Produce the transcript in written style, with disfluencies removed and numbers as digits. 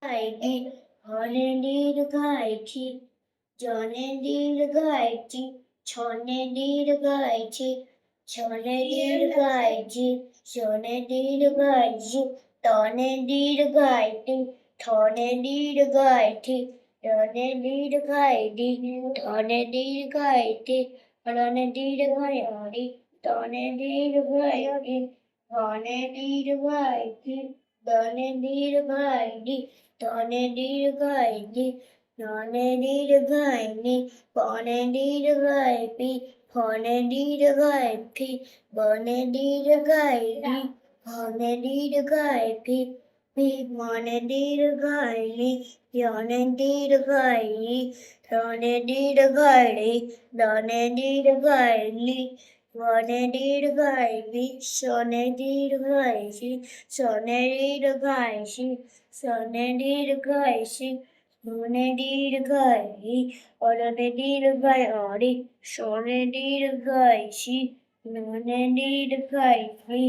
গাইটি হনে নীল গাইছি জনে নীল গাইছি ছনে নীল গাইছি ছনে নীল গাইছি শনে নীল গাইছি তনে নীল গাইতি থনে নীল গাইতি রনে নীল গাইতি ধনে নীল গাইতি রনে নীল গাইতি তনে নীল গাইতি ধনে নীল গাইতি ধনে নীল গাইতি ধনে নীল গাইতি ধনে নীল গাইতি বনে নীল গাইতি ফনে নীল গাইতি বনে নীল গাইতি ফনে নীল গাইতি মনে নীল গাইতি জনে নীল গাইতি ধনে নীল গাইতি ধনে নীল গাইতি বনে নীল গাইতি শনে নীল গাইতি শনে নীল গাইতি শনে নীল গাইতি ধনে নীল গাইতি অরনে নীল গাইতি শনে নীল গাইতি ধনে নীল গাইতি